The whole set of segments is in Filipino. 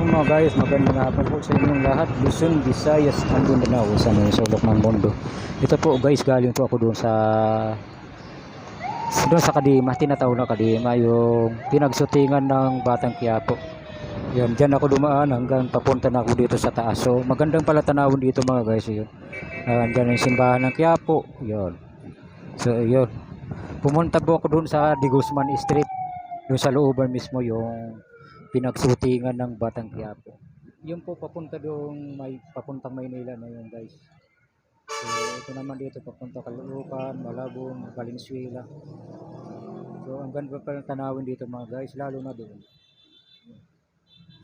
mga guys, magandang hapon po sa inyong lahat. Luzon, Visayas, at Mindanao sa mga sulok ng mundo. Ito po guys, galing po ako doon sa Kadima, tinatawag na Kadima, yung pinagsutingan ng Batang Quiapo. Yan, dyan ako dumaan hanggang papunta na ako dito sa taas. So magandang pala tanawin dito mga guys. Yun. Dyan yung simbahan ng Quiapo. Yun. So yun. Pumunta po ako doon sa De Guzman Street. Doon sa looban mismo yung pinagsutingan ng Batang Quiapo. Yung po papunta doon, may papuntang Maynila na yun guys. So ito naman dito papunta Caloocan, Malabon, Valenzuela. So ang ganda pa ng tanawin dito mga guys, lalo na doon.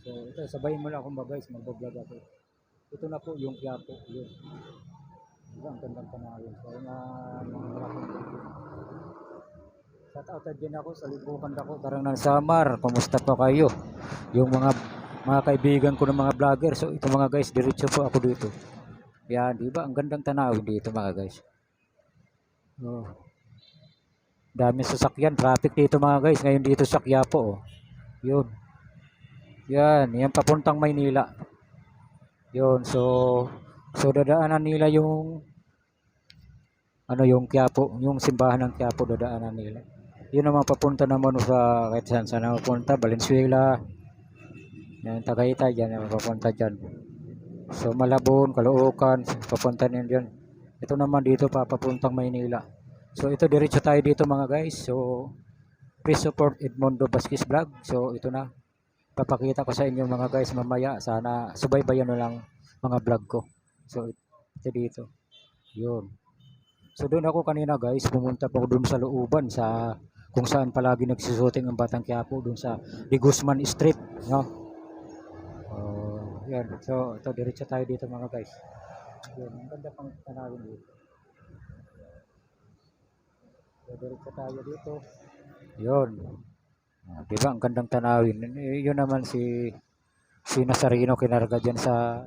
So ito, sabayin mo lang akong guys, magbablog ako. Ito na po yung Quiapo, yun. Diba, ang gandang tanawin. So shout out din ako sa libukan ako, tarang ng Samar. Kumusta po kayo? Yung mga kaibigan ko ng mga vlogger. So ito mga guys, diretso po ako dito. Yan, di ba? Ang gandang tanawin dito mga guys. Oh. Dami sasakyan, traffic dito mga guys. Ngayon dito sa Quiapo, oh. Yun. Yan, yan papuntang Maynila. Yun, so dadaanan nila yung yung Quiapo, yung simbahan ng Quiapo dadaanan nila. Yun naman papunta naman sa kahit saan sana papunta, Valenzuela. Yan, Tagaytay, yan papunta dyan. So Malabon, Caloocan, papunta din dyan. Ito naman dito papuntang Maynila. So ito diretso tayo dito mga guys. So please support Edmondo Vasquez Vlog. So ito na. Papakita ko sa inyo mga guys mamaya. Sana subaybayan nyo lang mga vlog ko. So ito dito. Yun. So doon ako kanina guys, pumunta po doon sa looban sa kung saan palagi nagsusuting ang Batang Quiapo doon sa De Guzman Street, no? Yan. So ito diretso tayo dito mga guys. Yun, ang ganda pang tanawin dito. So diretso tayo dito. Yun. Diba ang gandang tanawin. Yun naman si Nazareno kinarga dyan sa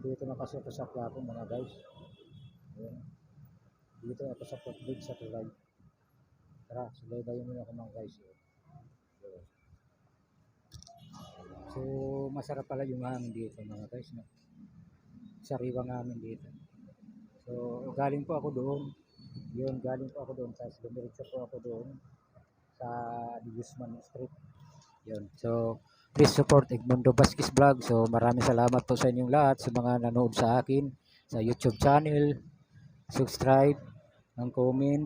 dito na kasi ako sa Quiapo mga guys. Ayan. Dito ako sa footbridge sa Tulay. Tara, subaybayan mo ako mga guys. So masarap pala yung hangin dito mga guys. No? Sariwang hangin dito. So galing po ako doon. Yun, galing po ako doon. Tapos dumiretso po ako doon sa De Guzman Street. Yun. So please support Edmondo Vasquez Vlog. So maraming salamat po sa inyong lahat sa mga nanood sa akin sa YouTube channel. Subscribe, ang comment.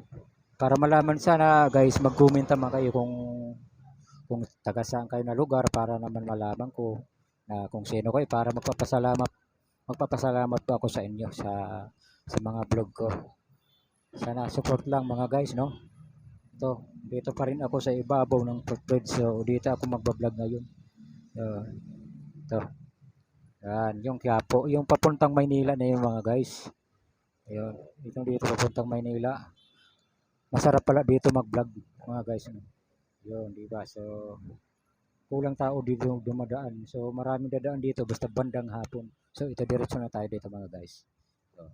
Para malaman sana guys, mag-comment naman kayo kung taga saan kayo na lugar para naman malaman ko na kung sino kayo para magpapasalamat po ako sa inyo sa mga vlog ko. Sana support lang mga guys, no? Dito pa rin ako sa ibabaw ng footbridge. So dito ako magba-vlog ngayon. Ito. Yan, yung Quiapo, yung papuntang Maynila na yung mga guys. Ayun, itong dito papuntang Maynila. Masarap pala dito mag-vlog mga guys. Yun, di ba? So kulang tao dito dumadaan. So maraming dadaan dito basta bandang hapon. So ito diretso na tayo dito mga guys. So,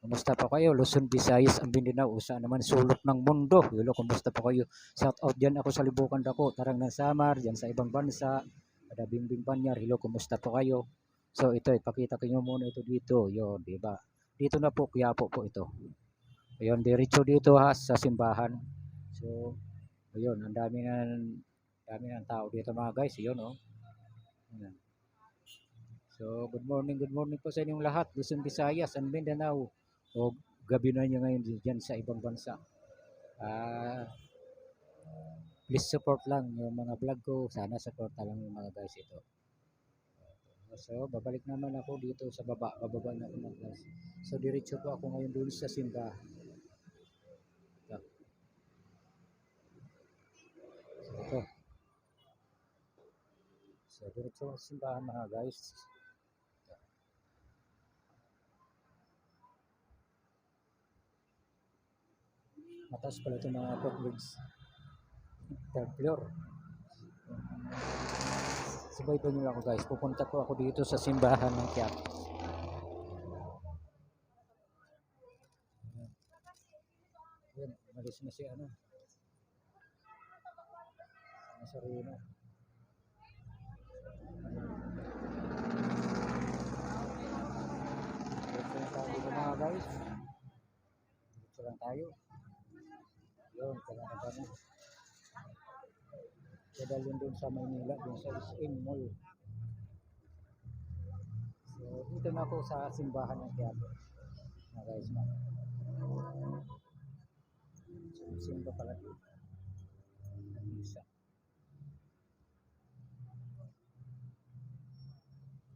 kumusta pa kayo? Luzon, Visayas, ang Mindanao, saan naman sulok ng mundo. Hello, kumusta pa kayo? Shout out dyan ako sa libukan dako, tarang ng Samar, dyan sa ibang bansa, ada Bimbing Banyar. Hello, kumusta pa kayo? So ito, ipakita ko nyo muna ito dito. Yun, di ba? Dito na po, Quiapo po ito. Ayun, diretso dito ha, sa simbahan. So, ayun, ang dami ng tao dito mga guys. Ayun, oh. Ayan. So, good morning po sa inyong lahat. Luzon, Visayas, and Mindanao. O gabi na nyo ngayon dyan sa ibang bansa. Please support lang yung mga vlog ko. Sana support lang yung mga guys ito. So babalik naman ako dito sa bababa na ako mga guys. So diretso po ako ngayon doon sa simbahan. So ito. So diretso sa simbahan mga guys. Mataas pala ito mga footbridge. Third floor. Subaybayan nyo ako guys. Pupunta po ako dito sa simbahan ng Quiapo. Yan, malis na si ano. Sereno. Diretso lang tayo dito mga guys. Diretso lang tayo. Yun, talaga na. Dadalhin dun sa Maynila, dun sa SM Mall. So, dito na ako sa simbahan ng Quiapo. Mga guys, na. So, simba pala dito. Isa.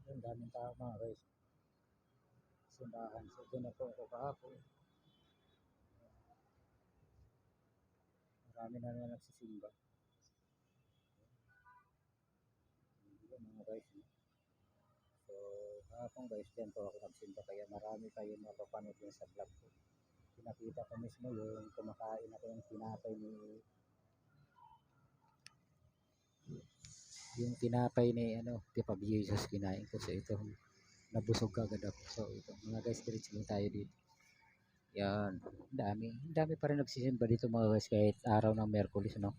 Yun, daming tao mga guys. Simbahan. So, dun ako kahapon. Marami na naman nagsisimba. Yun, mga guys. So, kahapon guys, dyan po ako nagsimba. Kaya marami kayo mapapanood yun sa vlog ko. Pinakita ko mismo yung kumakain ako yung tinapay ni ano, Tipa Jesus kinain ko. So ito, nabusog agad ako. So ito, mga guys, diretso lang tayo dito. Yan, dami pa rin nagsisimba dito mga guys kahit araw ng Miyerkules, no?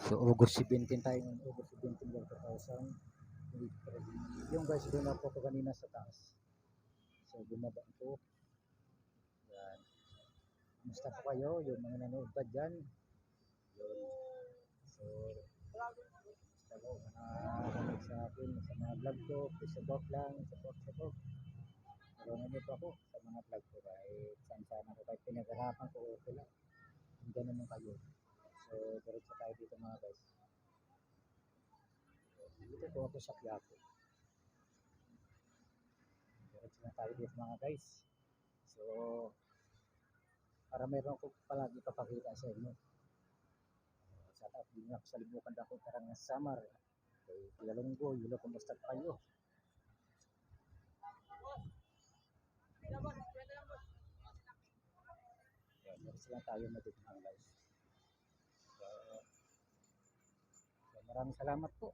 So August 17 tayo ng August 17 ng 2023. Yung guys, doon ako kanina sa taas. So bumaba ako. Yan. Kumusta po kayo? Yung mga nanood pa dyan. Yun. So, kumusta po mga sa akin, sa mga vlog ko, support lang, support. Marunong niyo po ako sa mga vlog ko kahit saan ako kahit pinagharapan ko, okay lang. Hindi naman kayo. So, diretso tayo dito mga guys. Dito po ako sa Quiapo. Diretso na tayo dito mga guys. So, para meron ko palagi papakita sa inyo. Sa taas, hindi na ako sa libukan ako tarang ng Samar. Okay, Kilalonggo, yun kumusta kayo? Yan, diretso lang tayo matutulungan guys. So, maraming salamat po.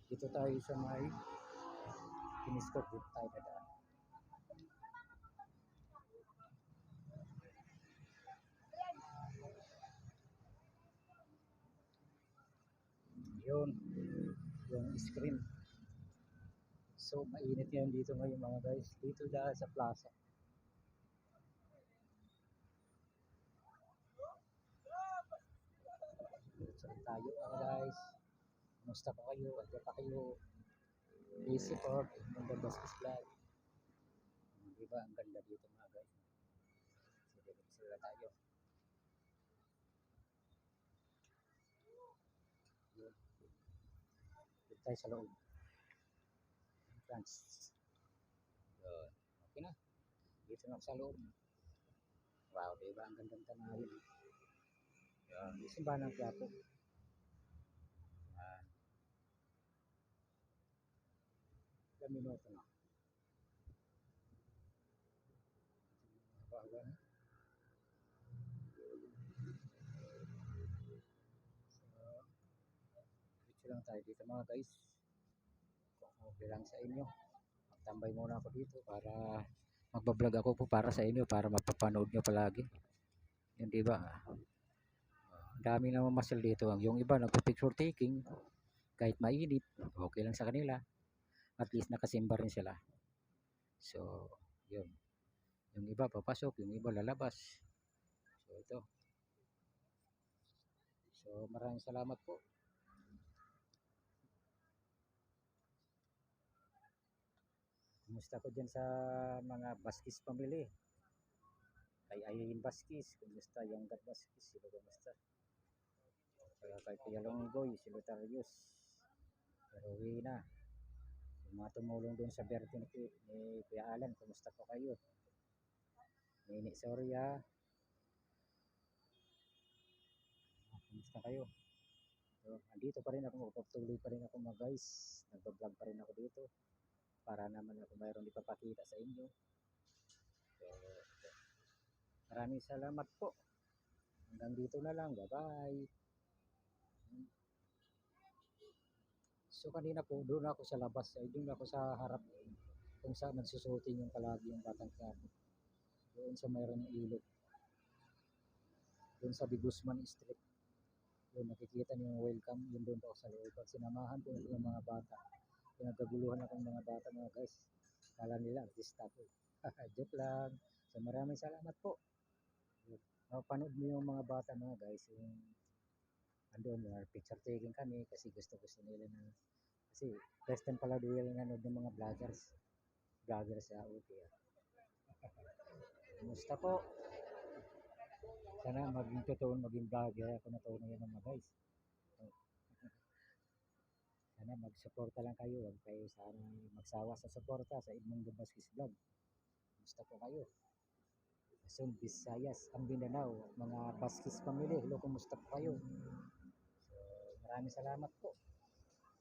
Dito tayo sa may Kiniscote, dito tayo dadaan. Yun, yung screen. So, mainit yan dito ngayon mga guys. Dito dahil sa plaza. So, tayo mga guys. Kumusta pa kayo? At pa kayo? Easy for Manda Baskis Vlog. Diba? Ang ganda dito mga guys. So, dito sila tayo. Yun. Dito tayo sa loob. Entrance. Yun. Okay na. Dito na sa loob. Wow, diba? Ang gandang tanawin. Yan. Yung simbahan ng Quiapo. Yan. Ilang minuto na. Bago na. So, dito lang tayo dito mga guys. Kung okay lang sa inyo. Magtambay muna ako dito para magbablog ako po para sa inyo para mapapanood nyo palagi. Yun diba? Ang dami naman masal dito. Yung iba nagpa-picture taking kahit mainit. Okay lang sa kanila. At least nakasimba rin sila. So, yun. Yung iba papasok, yung iba lalabas. So, ito. So, maraming salamat po. Kumusta ko dyan sa mga Baskis family? Kay Ayin Baskis, kumusta? Yanggat Baskis, sila kumusta? Kaya kay Kuya Longgoy, si Lotarius, Rowena, yung mga tumulong doon sa birthday ni Kuya Alan, kumusta po kayo? Nini Soria, kumusta kayo? So, andito pa rin ako, magpatuloy pa rin ako mga guys, nagbablog pa rin ako dito para naman ako mayroon ipapakita sa inyo. So, maraming salamat po. Hanggang dito na lang. Bye-bye. So kanina po, doon ako sa labas. Doon ako sa harap kung saan nagsusuting yung palagi yung Batang Quiapo. Doon sa mayroon ng ilog. Doon sa Bigusman Street. Yun, nakikita niyo yung welcome, yun doon ako sa loob. At sinamahan ko yung mga bata. Pinagkaguluhan akong mga bata mga guys. Kala nila, artista ko. Joke lang. So maraming salamat po. Yun. Panood mo yung mga bata mga guys. Yung andun, picture taking kami kasi gusto nila na kasi first time pala nila nanood ng mga vloggers. Vloggers sa okay. Kumusta po? Sana maging totoo, maging vlogger ako na to na yan mga guys. So, sana mag-suporta lang kayo. Huwag kayo sana magsawa sa suporta sa Edmundo Vasquez Vlog. Kumusta po kayo? Luzon, Visayas, ang Mindanao, mga Vasquez family. Hello, kumusta po kayo? So, maraming salamat po.